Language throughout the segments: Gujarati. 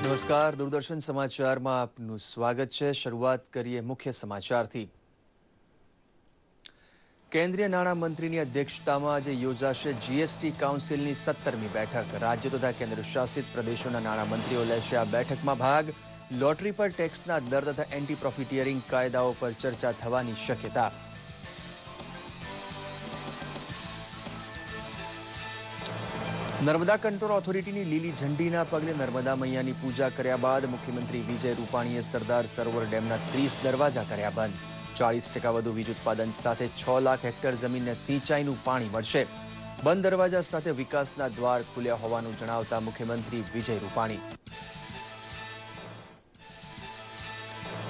નમસ્કાર, દૂરદર્શન સમાચારમાં આપનું સ્વાગત છે। શરૂઆત કરીએ મુખ્ય સમાચારથી। કેન્દ્રીય નાણામંત્રીની અધ્યક્ષતામાં આજે યોજાશે જીએસટી કાઉન્સિલની 17મી બેઠક। રાજ્યો તથા કેન્દ્રશાસિત પ્રદેશોના નાણામંત્રીઓ લેશે આ બેઠકમાં ભાગ। લોટરી પર ટેક્સના દર તથા એન્ટી પ્રોફિટિયરિંગ કાયદાઓ પર ચર્ચા થવાની શક્યતા। નર્મદા કંટ્રોલ ઓથોરિટીની લીલી ઝંડીના પગલે નર્મદા મૈયાની પૂજા કર્યા બાદ મુખ્યમંત્રી વિજય રૂપાણીએ સરદાર સરોવર ડેમના 30 દરવાજા કર્યા બંધ। 40% વધુ વીજ ઉત્પાદન સાથે 6 લાખ હેક્ટર જમીનને સિંચાઈનું પાણી મળશે। બંધ દરવાજા સાથે વિકાસના દ્વાર ખુલ્યા હોવાનું જણાવતા મુખ્યમંત્રી વિજય રૂપાણી।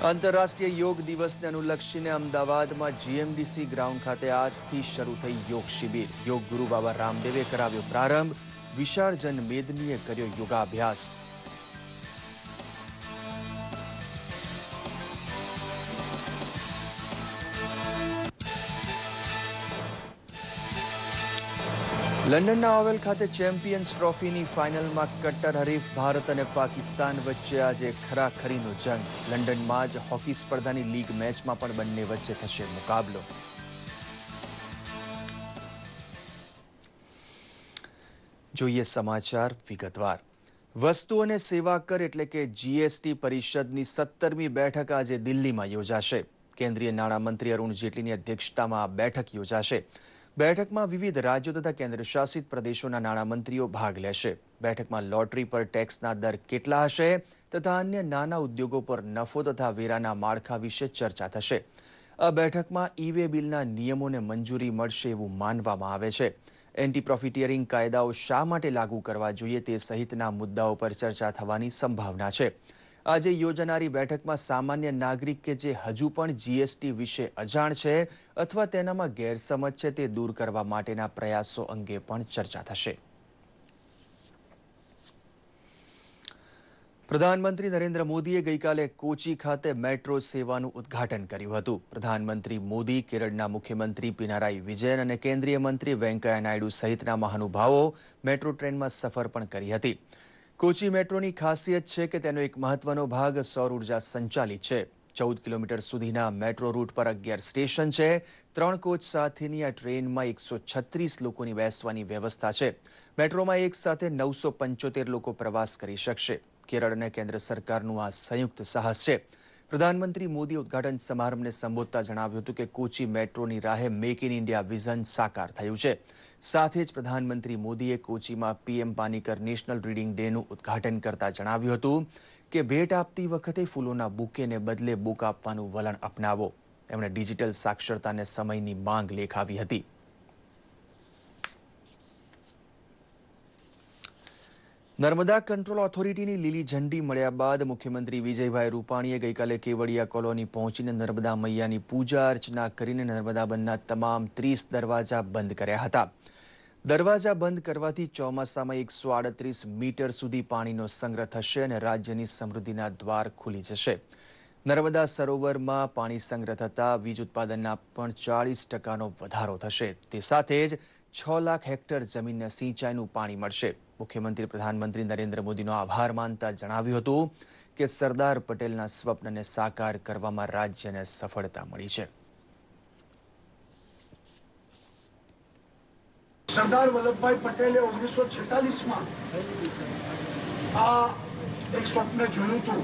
આંતરરાષ્ટ્રીય યોગ દિવસને અનુલક્ષીને અમદાવાદમાં જીએમડીસી ગ્રાઉન્ડ ખાતે આજથી શરૂ થઈ યોગ શિબિર। યોગ ગુરુ બાબા રામદેવે કરાવ્યો પ્રારંભ। વિશાળ જનમેદનીએ કર્યો યોગાભ્યાસ। લંડનના ઓવલ ખાતે ચેમ્પિયન્સ ટ્રોફીની ફાઇનલમાં કટ્ટર હરીફ ભારત અને પાકિસ્તાન વચ્ચે આજે ખરાખરીનો જંગ। લંડનમાં જ હોકી સ્પર્ધાની લીગ મેચમાં પણ બંને વચ્ચે થશે મુકાબલો। જોઈએ સમાચાર વિગતવાર। વસ્તુ અને સેવા કર એટલે કે જીએસટી પરિષદની 17મી બેઠક આજે દિલ્હીમાં યોજાશે। કેન્દ્રીય નાણામંત્રી અરુણ જેટલીની અધ્યક્ષતામાં આ બેઠક યોજાશે। બેઠકમાં વિવિધ રાજ્યો તથા કેન્દ્રશાસિત પ્રદેશોના નાણામંત્રીઓ ભાગ લેશે। બેઠકમાં લોટરી પર ટેક્સના દર કેટલા હશે તથા અન્ય નાના ઉદ્યોગો પર નફો તથા વેરાના માળખા વિશે ચર્ચા થશે। આ બેઠકમાં ઈ-વે બિલના નિયમોને મંજૂરી મળશે એવું માનવામાં આવે છે। એન્ટી પ્રોફિટિયરિંગ કાયદાઓ શા માટે લાગુ કરવા જોઈએ તે સહિતના મુદ્દાઓ પર ચર્ચા થવાની સંભાવના છે। આજે યોજાનારી બેઠકમાં સામાન્ય નાગરિક કે જે હજુ પણ જીએસટી વિશે અજાણ છે અથવા તેનામાં ગેરસમજ છે તે દૂર કરવા માટેના પ્રયાસો અંગે પણ ચર્ચા થશે। પ્રધાનમંત્રી નરેન્દ્ર મોદીએ ગઈકાલે કોચી ખાતે મેટ્રો સેવાનું ઉદ્ઘાટન કર્યું હતું। પ્રધાનમંત્રી મોદી, કેરળના મુખ્યમંત્રી પિનારાઈ વિજયન અને કેન્દ્રીય મંત્રી વેંકૈયા નાયડુ સહિતના મહાનુભાવો મેટ્રો ટ્રેનમાં સફર પણ કરી હતી। કોચી મેટ્રોની ખાસિયત છે કે તેનો એક મહત્વનો ભાગ સૌર ઉર્જા સંચાલિત છે। 14 કિલોમીટર સુધીના મેટ્રો રૂટ પર 11 સ્ટેશન છે। 3 કોચ સાથેની આ ટ્રેનમાં 136 લોકોની બેસવાની વ્યવસ્થા છે। મેટ્રોમાં એક સાથે 975 લોકો પ્રવાસ કરી શકશે। કેરળ અને કેન્દ્ર સરકારનું આ સંયુક્ત સાહસ છે। પ્રધાનમંત્રી મોદીએ ઉદ્ઘાટન સમારંભને સંબોધતા જણાવ્યું હતું કે કોચી મેટ્રોની રાહે મેક ઇન ઇન્ડિયા વિઝન સાકાર થયું છે। સાથે જ પ્રધાનમંત્રી મોદીએ કોચીમાં પીએમ પાનીકર નેશનલ રીડિંગ ડેનું ઉદ્ઘાટન કરતા જણાવ્યું હતું કે ભેટ આપતી વખતે ફૂલોના બુકેને બદલે બુક આપવાનું વલણ અપનાવો। તેમણે ડિજિટલ સાક્ષરતાને સમયની માંગ લેખાવી હતી। નર્મદા કંટ્રોલ ઓથોરિટીની લીલી ઝંડી મળ્યા બાદ મુખ્યમંત્રી વિજયભાઈ રૂપાણીએ ગઈકાલે કેવડિયા કોલોની પહોંચીને નર્મદા મૈયાની પૂજા અર્ચના કરીને નર્મદા બંધના તમામ 30 દરવાજા બંધ કર્યા હતા। દરવાજા બંધ કરવાથી ચોમાસામાં 138 મીટર સુધી પાણીનો સંગ્રહ થશે અને રાજ્યની સમૃદ્ધિના દ્વાર ખુલી જશે। નર્મદા સરોવરમાં પાણી સંગ્રહ થતા વીજ ઉત્પાદનના પણ 40%નો વધારો થશે। તે સાથે જ 6 લાખ હેક્ટર જમીનને સિંચાઈનું પાણી મળશે। મુખ્યમંત્રી પ્રધાનમંત્રી નરેન્દ્ર મોદીનો આભાર માનતા જણાવ્યું હતું કે સરદાર પટેલના સ્વપ્નને સાકાર કરવામાં રાજ્યને સફળતા મળી છે। સરદાર વલ્લભભાઈ પટેલે 1946માં આ એક સ્વપ્ન જોયું હતું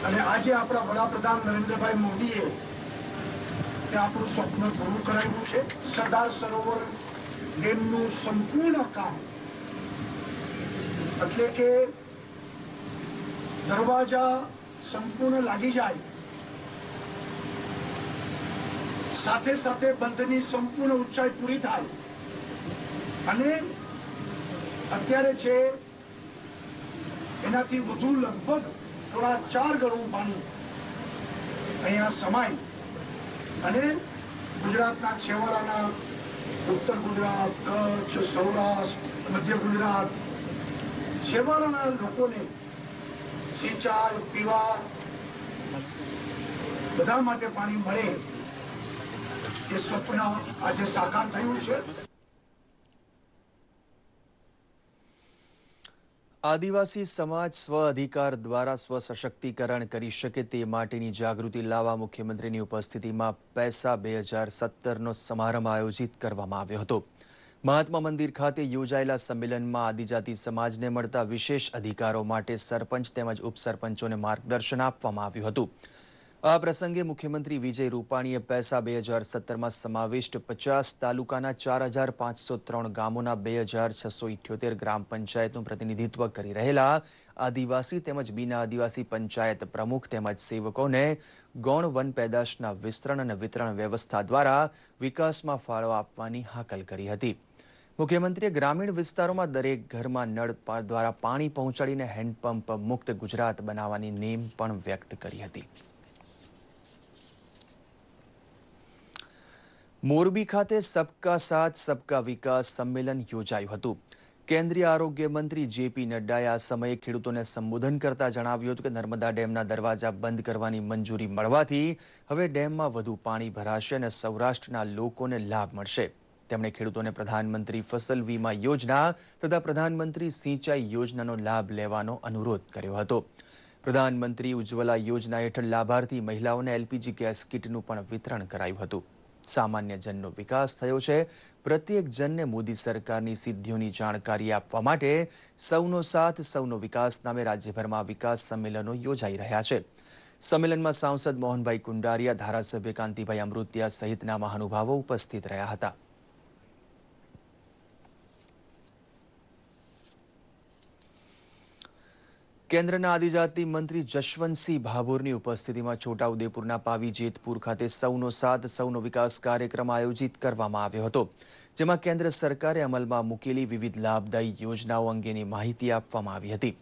અને આજે આપણા વડાપ્રધાન નરેન્દ્રભાઈ મોદીએ આપણું સ્વપ્ન પૂરું કરાવ્યું છે। સરદાર સરોવર ડેમનું સંપૂર્ણ કામ એટલે કે દરવાજા સંપૂર્ણ લાગી જાય, સાથે સાથે બંધની સંપૂર્ણ ઊંચાઈ પૂરી થાય અને અત્યારે છે એનાથી વધુ લગભગ થોડા 4 ગણું પાણી અહીંયા સમાય અને ગુજરાતના છેવાડાના ઉત્તર ગુજરાત, કચ્છ, સૌરાષ્ટ્ર, મધ્ય ગુજરાત છેવાડાના લોકોને સિંચાઈ, પીવા બધા માટે પાણી મળે એ સ્વપ્ન આજે સાકાર થયું છે। આદિવાસી સમાજ સ્વ અધિકાર દ્વારા સ્વ સશક્તિકરણ કરી શકે તે માટેની જાગૃતિ લાવવા મુખ્યમંત્રીની ઉપસ્થિતિમાં પૈસા 2017નો સમારંભ આયોજિત કરવામાં આવ્યો હતો. મહાત્મા મંદિર ખાતે યોજાયેલા સંમેલનમાં આદિજાતિ સમાજને મળતા વિશેષ અધિકારો માટે સરપંચ તેમજ ઉપસરપંચોને માર્ગદર્શન આપવામાં આવ્યું હતું. આ પ્રસંગે મુખ્યમંત્રી વિજય રૂપાણીએ પૈસા 2017માં સમાવિષ્ટ 50 તાલુકાના 4503 ગામોના 2678 ગ્રામ પંચાયતનું પ્રતિનિધિત્વ કરી રહેલા આદિવાસી તેમજ બિન આદિવાસી પંચાયત પ્રમુખ તેમજ સેવકોને ગૌણ વન પેદાશના વિસ્તરણ અને વિતરણ વ્યવસ્થા દ્વારા વિકાસમાં ફાળો આપવાની હાકલ કરી હતી. મુખ્યમંત્રીએ ગ્રામીણ વિસ્તારોમાં દરેક ઘરમાં નળ દ્વારા પાણી પહોંચાડીને હેન્ડપંપ મુક્ત ગુજરાત બનાવવાની નેમ પણ વ્યક્ત કરી હતી. મોરબી ખાતે સબકા સાથ સબકા વિકાસ સંમેલન યોજાયું હતું. કેન્દ્રીય આરોગ્ય મંત્રી જેપી નડ્ડાએ આ સમયે ખેડૂતોને સંબોધન કરતા જણાવ્યું હતું કે નર્મદા ડેમના દરવાજા બંધ કરવાની મંજૂરી મળવાથી હવે ડેમમાં વધુ પાણી ભરાશે અને સૌરાષ્ટ્રના લોકોને લાભ મળશે. તેમણે ખેડૂતોને પ્રધાનમંત્રી ફસલ વીમા યોજના તથા પ્રધાનમંત્રી સિંચાઈ યોજનાનો લાભ લેવાનો અનુરોધ કર્યો હતો. પ્રધાનમંત્રી ઉજ્જવલા યોજના હેઠળ લાભાર્થી મહિલાઓને એલપીજી ગેસ કીટનું પણ વિતરણ કરાયું હતું. સામાન્ય જનનો વિકાસ થયો છે. પ્રત્યેક જનને મોદી સરકારની સિદ્ધિઓની જાણકારી આપવા માટે સૌનો સાથ સૌનો વિકાસ નામે રાજ્યભરમાં વિકાસ સંમેલનો યોજાઈ રહ્યા છે. સંમેલનમાં સાંસદ મોહનભાઈ કુંડારિયા, ધારાસભ્ય કાંતિભાઈ અમૃતિયા સહિતના મહાનુભાવો ઉપસ્થિત રહ્યા હતા. કેન્દ્રના આદિજાતિ મંત્રી જશવંતસિંહ ભાભોરની ઉપસ્થિતિમાં છોટાઉદેપુરના પાવી જેતપુર ખાતે સૌનો સાથ સૌનો વિકાસ કાર્યક્રમ આયોજિત કરવામાં આવ્યો હતો. જેમાં કેન્દ્ર સરકારે અમલમાં મૂકેલી વિવિધ લાભદાયી યોજનાઓ અંગેની માહિતી આપવામાં આવી હતી.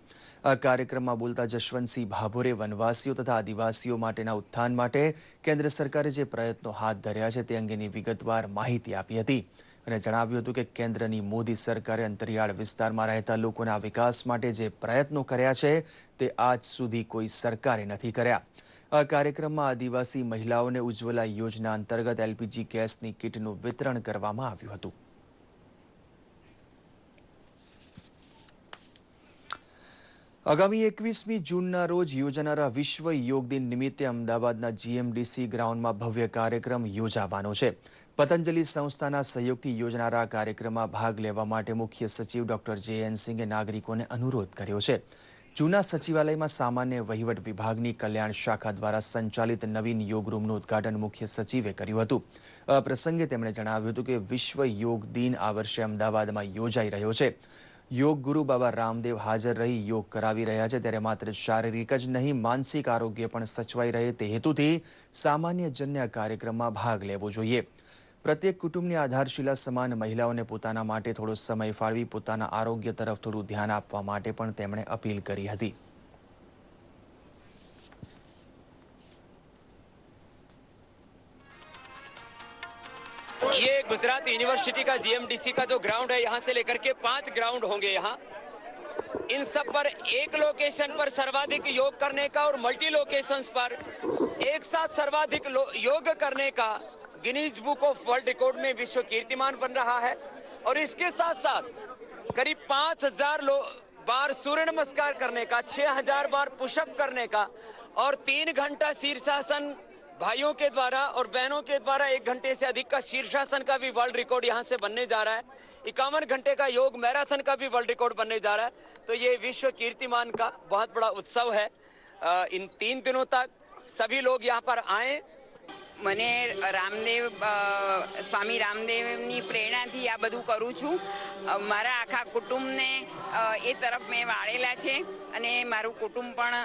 આ કાર્યક્રમમાં બોલતા જશવંતસિંહ ભાભોરે વનવાસીઓ તથા આદિવાસીઓ માટેના ઉત્થાન માટે કેન્દ્ર સરકારે જે પ્રયત્નો હાથ ધર્યા છે તે અંગેની વિગતવાર માહિતી આપી હતી અને જણાવ્યું હતું કે કેન્દ્રની મોદી સરકારે અંતરિયાળ વિસ્તારમાં રહેતા લોકોના વિકાસ માટે જે પ્રયત્નો કર્યા છે તે આજ સુધી કોઈ સરકારે નથી કર્યા. આ કાર્યક્રમમાં આદિવાસી મહિલાઓને ઉજ્જવલા યોજના અંતર્ગત એલપીજી ગેસની કીટનું વિતરણ કરવામાં આવ્યું હતું. આગામી 21મી જૂનના રોજ યોજાનારા વિશ્વ યોગ દિન નિમિત્તે અમદાવાદના જીએમડીસી ગ્રાઉન્ડમાં ભવ્ય કાર્યક્રમ યોજાવાનો છે. પતંજલિ સંસ્થાના સહયોગથી યોજનારા કાર્યક્રમમાં ભાગ લેવા માટે મુખ્ય સચિવ ડોક્ટર જે.એન. સિંઘે નાગરિકોને અનુરોધ કર્યો છે. જૂના સચિવાલયમાં સામાન્ય વહીવટ વિભાગની કલ્યાણ શાખા દ્વારા સંચાલિત નવીન યોગ રૂમનું ઉદ્ઘાટન મુખ્ય સચિવે કર્યું હતું. આ પ્રસંગે તેમણે જણાવ્યું હતું કે વિશ્વ યોગ દિન આ વર્ષે અમદાવાદમાં યોજાઈ રહ્યો છે. યોગ ગુરુ બાબા રામદેવ હાજર રહી યોગ કરાવી રહ્યા છે, ત્યારે માત્ર શારીરિક જ નહીં માનસિક આરોગ્ય પણ સચવાઈ રહે તે હેતુથી સામાન્ય જનને આ કાર્યક્રમમાં ભાગ લેવો જોઈએ. પ્રત્યેક કુટુંબની આધારશિલા સમાન મહિલાઓને પોતાના માટે થોડો સમય ફાળવી પોતાના આરોગ્ય તરફ થોડું ધ્યાન આપવા માટે પણ તેમણે અપીલ કરી હતી. ये गुजरात यूनिवर्सिटी का जीएमडीसी का जो ग्राउंड है, यहाँ से लेकर के 5 ग्राउंड होंगे. यहाँ इन सब पर एक लोकेशन पर सर्वाधिक योग करने का और मल्टी लोकेशंस पर एक साथ सर्वाधिक योग करने का Guinness book of world record में विश्व कीर्तिमान बन रहा है. और इसके साथ साथ करीब 5000 बार सूर्य नमस्कार करने का, 6000 बार पुशअप करने का और 3 घंटा शीर्षासन भाइयों के द्वारा और बहनों के द्वारा 1 घंटे से अधिक का शीर्षासन का भी वर्ल्ड रिकॉर्ड यहाँ से बनने जा रहा है. 51 घंटे का योग मैराथन का भी वर्ल्ड रिकॉर्ड बनने जा रहा है. तो ये विश्व कीर्तिमान का बहुत बड़ा उत्सव है. इन 3 दिनों तक सभी लोग यहाँ पर आए. મને રામદેવ સ્વામી રામદેવની પ્રેરણાથી આ બધું કરું છું. મારા આખા કુટુંબને એ તરફ મેં વાળેલા છે અને મારું કુટુંબ પણ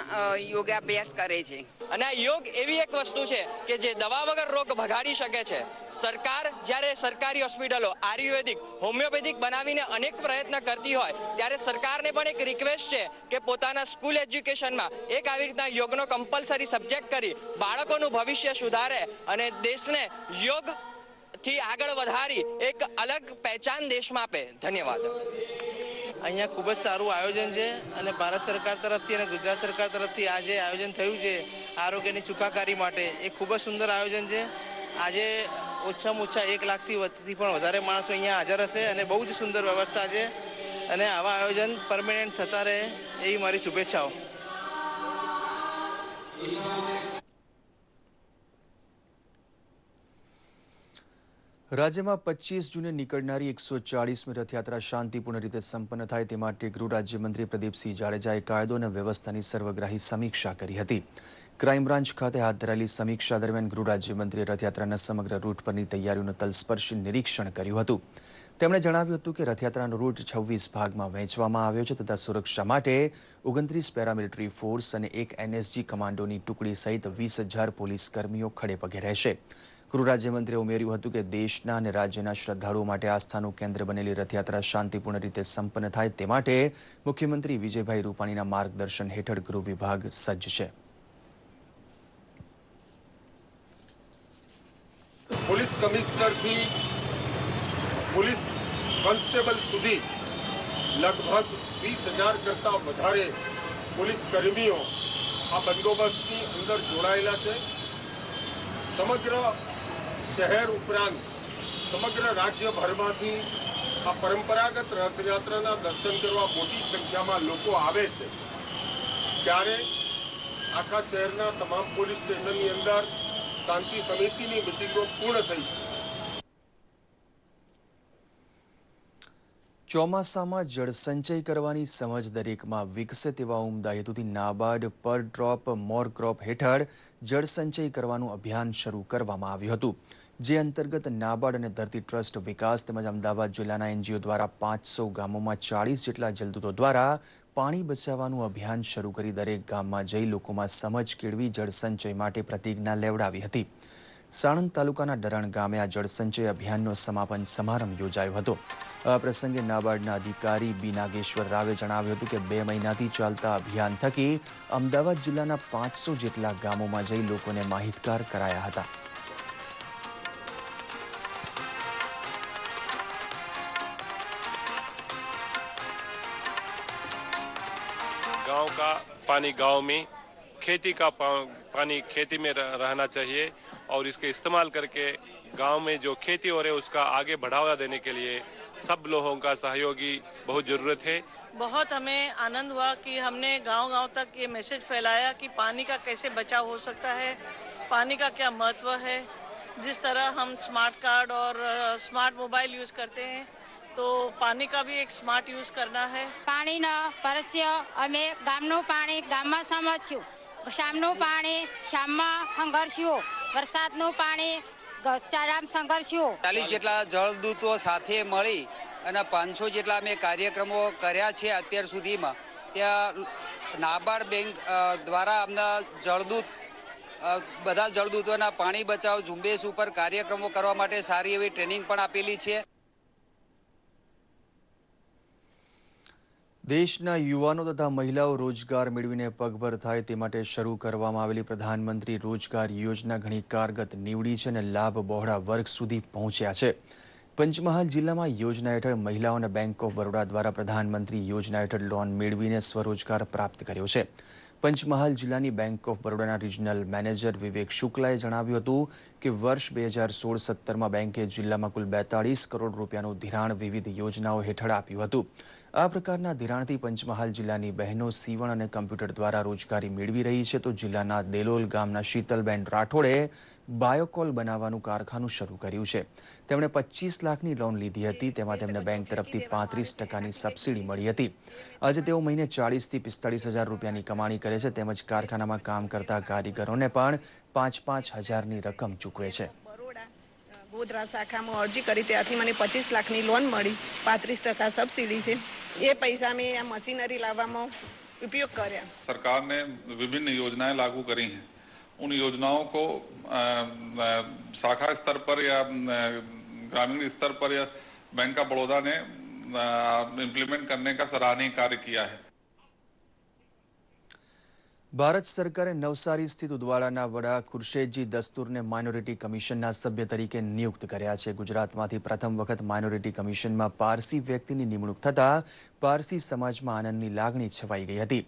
યોગાભ્યાસ કરે છે. અને આ યોગ એવી એક વસ્તુ છે કે જે દવા વગર રોગ ભગાડી શકે છે. સરકાર જ્યારે સરકારી હોસ્પિટલો આયુર્વેદિક હોમિયોપેથિક બનાવીને અનેક પ્રયત્ન કરતી હોય ત્યારે સરકારને પણ એક રિક્વેસ્ટ છે કે પોતાના સ્કૂલ એજ્યુકેશનમાં એક આવી રીતના યોગનો કમ્પલસરી સબ્જેક્ટ કરી બાળકોનું ભવિષ્ય સુધારે અને દેશને યોગથી આગળ વધારી એક અલગ પહેચાન દેશમાં આપે. ધન્યવાદ. અહીંયા ખૂબ જ સારું આયોજન છે અને ભારત સરકાર તરફથી અને ગુજરાત સરકાર તરફથી આ જે આયોજન થયું છે આરોગ્યની સુખાકારી માટે એ ખૂબ જ સુંદર આયોજન છે. આજે ઓછામાં ઓછા 1 લાખથી પણ વધારે માણસો અહીંયા હાજર હશે અને બહુ જ સુંદર વ્યવસ્થા છે. અને આવા આયોજન પરમેનન્ટ થતા રહે એવી મારી શુભેચ્છાઓ. રાજ્યમાં 25 જૂને નીકળનારી 140મી રથયાત્રા શાંતિપૂર્ણ રીતે સંપન્ન થાય તે માટે ગૃહ રાજ્યમંત્રી પ્રદીપસિંહ જાડેજાએ કાયદો અને વ્યવસ્થાની સર્વગ્રાહી સમીક્ષા કરી હતી. ક્રાઇમ બ્રાન્ચ ખાતે હાથ ધરાયેલી સમીક્ષા દરમિયાન ગૃહ રાજ્યમંત્રીએ રથયાત્રાના સમગ્ર રૂટ પરની તૈયારીઓનું તલસ્પર્શી નિરીક્ષણ કર્યું હતું. તેમણે જણાવ્યું હતું કે રથયાત્રાનો રૂટ 26 ભાગમાં વહેંચવામાં આવ્યો છે તથા સુરક્ષા માટે 29 પેરામિલિટરી ફોર્સ અને એક NSG કમાન્ડોની ટુકડી સહિત 20,000 પોલીસ કર્મીઓ ખડેપગે રહેશે. ગૃહ રાજ્યમંત્રીએ ઉમેર્યું હતું કે દેશના અને રાજ્યના શ્રદ્ધાળુઓ માટે આસ્થાનું કેન્દ્ર બનેલી રથયાત્રા શાંતિપૂર્ણ રીતે સંપન્ન થાય તે માટે મુખ્યમંત્રી વિજયભાઈ રૂપાણીના માર્ગદર્શન હેઠળ ગૃહ વિભાગ સજ્જ છે. પોલીસ કમિશનરથી પોલીસ કોન્સ્ટેબલ સુધી લગભગ 20,000 કરતા વધારે પોલીસ કર્મીઓ આ બંદોબસ્તની અંદર જોડાયેલા છે. સમગ્ર શહેર ઉપરાંત સમગ્ર રાજ્યભરમાંથી આ પરંપરાગત રથયાત્રાના દર્શન કરવા મોટી સંખ્યામાં લોકો આવે છે. ત્યારે આખા શહેરના તમામ પોલીસ સ્ટેશનની અંદર શાંતિ સમિતિની મિટિંગો પૂર્ણ થઈ છે. ચોમાસામાં જળસંચય કરવાની સમજ દરેકમાં વિકસે તેવા ઉમદા હેતુથી નાબાર્ડ પર ડ્રોપ મોર ક્રોપ હેઠળ જળસંચય કરવાનું અભિયાન શરૂ કરવામાં આવ્યું હતું. જે અંતર્ગત નાબાર્ડ અને ધરતી ટ્રસ્ટ વિકાસ તેમજ અમદાવાદ જિલ્લાના NGO દ્વારા 500 ગામોમાં 40 જેટલા જલદૂતો દ્વારા પાણી બચાવવાનું અભિયાન શરૂ કરી દરેક ગામમાં જઈ લોકોમાં સમજ કેળવી જળસંચય માટે પ્રતિજ્ઞા લેવડાવી હતી. સાણંદ તાલુકાના ડરણ ગામે આ જળસંચય અભિયાનનો સમાપન સમારંભ યોજાયો હતો. આ પ્રસંગે નાબાર્ડના અધિકારી બી નાગેશ્વર રાવે જણાવ્યું હતું કે 2 મહિનાથી ચાલતા અભિયાન થકી અમદાવાદ જિલ્લાના 500 જેટલા ગામોમાં જઈ લોકોને માહિતગાર કરાયા હતા. गांव का पानी गांव में, खेती का पानी खेती में रहना चाहिए और इसके इस्तेमाल करके गांव में जो खेती हो रहे है उसका आगे बढ़ावा देने के लिए सब लोगों का सहयोगी बहुत जरूरत है. बहुत हमें आनंद हुआ कि हमने गांव-गांव तक ये मैसेज फैलाया कि पानी का कैसे बचाव हो सकता है, पानी का क्या महत्व है. जिस तरह हम स्मार्ट कार्ड और स्मार्ट मोबाइल यूज करते हैं तो पानी का भी एक स्मार्ट यूज करना है. પાણીનો પરસ્ય અમે ગામનું પાણી ગામમાં સમજ્યું, શામનું પાણી શામમાં સંઘર્ષ્યું, વરસાદનું પાણી ગૌશાળામાં સંઘર્ષ્યું. 40 જેટલા જળદૂતો સાથે મળી અને 500 જેટલા અમે કાર્યક્રમો કર્યા છે અત્યાર સુધીમાં. ત્યાં નાબાર્ડ બેંક દ્વારા અમને જળદૂત બધા જળદૂતોના પાણી બચાવ ઝુંબેશ ઉપર કાર્યક્રમો કરવા માટે સારી એવી ટ્રેનિંગ પણ આપેલી છે. દેશના યુવાનો તથા મહિલાઓ રોજગાર મેળવીને પગભર થાય તે માટે શરૂ કરવામાં આવેલી પ્રધાનમંત્રી રોજગાર યોજના ઘણી કારગત નીવડી છે અને લાભ બહોળા વર્ગ સુધી પહોંચ્યા છે. પંચમહાલ જિલ્લામાં યોજના હેઠળ મહિલાઓને બેંક ઓફ બરોડા દ્વારા પ્રધાનમંત્રી યોજના હેઠળ લોન મેળવીને સ્વરોજગાર પ્રાપ્ત કર્યો છે. પંચમહાલ જિલ્લાની બેંક ઓફ બરોડાના રિજનલ મેનેજર વિવેક શુક્લાએ જણાવ્યું હતું કે વર્ષ 2016-17માં બેંકે જિલ્લામાં કુલ 42 કરોડ રૂપિયાનું ધિરાણ વિવિધ યોજનાઓ હેઠળ આપ્યું હતું. આ પ્રકારના ધિરાણથી પંચમહાલ જિલ્લાની બહેનો સીવણ અને કમ્પ્યુટર દ્વારા રોજગારી મેળવી રહી છે. તો જિલ્લાના દેલોલ ગામના શીતલબેન રાઠોડે બાયોકોલ બનાવવાનું કારખાનું શરૂ કર્યું છે. તેમણે 25 લાખની લોન લીધી હતી. તેમાં તેમને બેંક તરફથી 35% સબસિડી મળી હતી. આજે તેઓ મહિને 40,000 થી 45,000 રૂપિયાની કમાણી કરે છે. તેમજ કારખાનામાં કામ કરતા કારીગરોને પણ 5-5 હજારની રકમ ચૂકવે છે. ગોધરા શાખામાં અરજી કરી ત્યાંથી મને 25 લાખની લોન મળી, 35% સબસિડી છે. એ પૈસા મેં આ મશીનરી લાવવામાં उपयोग करें. सरकार ने विभिन्न योजनाएं लागू करी हैं. उन योजनाओं को शाखा स्तर पर या ग्रामीण स्तर पर या बैंक ऑफ बड़ौदा ने इम्प्लीमेंट करने का सराहनीय कार्य किया है. ભારત સરકારે નવસારી સ્થિત ઉદવાડાના વડા ખુરશેદજી દસ્તુરને માઇનોરિટી કમિશનના સભ્ય તરીકે નિયુક્ત કર્યા છે. ગુજરાતમાંથી પ્રથમ વખત માઇનોરિટી કમિશનમાં પારસી વ્યક્તિની નિમણૂક થતા પારસી સમાજમાં આનંદની લાગણી છવાઈ ગઈ હતી.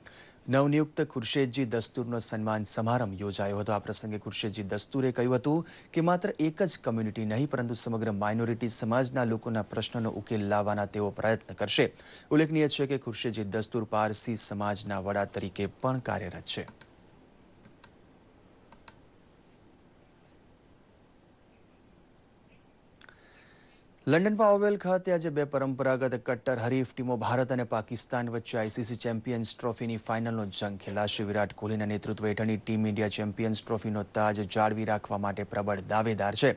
નવનિયુક્ત ખુરશેદજી દસ્તુરનો સન્માન સમારંભ યોજાયો હતો. આ પ્રસંગે ખુરશેદજી દસ્તુરે કહ્યું હતું કે માત્ર એક જ કમ્યુનિટી નહીં પરંતુ સમગ્ર માઇનોરિટી સમાજના લોકોના પ્રશ્નોનો ઉકેલ લાવવાના તેઓ પ્રયત્ન કરશે. ઉલ્લેખનીય છે કે ખુરશેદજી દસ્તુર પારસી સમાજના વડા તરીકે પણ કાર્યરત છે. લંડનમાં ઓવલ ખાતે આજે બે પરંપરાગત કટ્ટર હરીફ ટીમો ભારત અને પાકિસ્તાન વચ્ચે આઈસીસી ચેમ્પિયન્સ ટ્રોફીની ફાઇનલનો જંગ ખેલાશે. વિરાટ કોહલીના નેતૃત્વ હેઠળની ટીમ ઇન્ડિયા ચેમ્પિયન્સ ટ્રોફીનો તાજ જાળવી રાખવા માટે પ્રબળ દાવેદાર છે.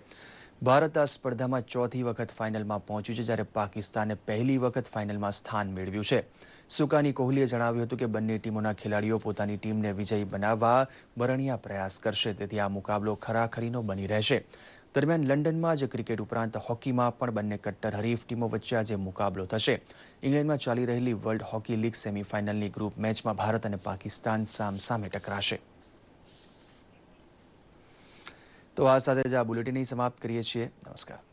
ભારત આ સ્પર્ધામાં ચોથી વખત ફાઇનલમાં પહોંચ્યું છે, જ્યારે પાકિસ્તાને પહેલી વખત ફાઇનલમાં સ્થાન મેળવ્યું છે. સુકાની કોહલીએ જણાવ્યું હતું કે બંને ટીમોના ખેલાડીઓ પોતાની ટીમને વિજયી બનાવવા બરણિયા પ્રયાસ કરશે, તેથી આ મુકાબલો ખરાખરીનો બની રહેશે. દરમિયાન લંડનમાં જ ક્રિકેટ ઉપરાંત હોકીમાં પણ બંને કટ્ટર હરીફ ટીમો વચ્ચે આજે મુકાબલો થશે. ઇંગ્લેન્ડમાં ચાલી રહેલી વર્લ્ડ હોકી લીગ સેમીફાઇનલની ગ્રુપ મેચમાં ભારત અને પાકિસ્તાન સામસામે ટકરાશે. તો આ સાથે જ આ બુલેટિન સમાપ્ત કરીએ છીએ. નમસ્કાર.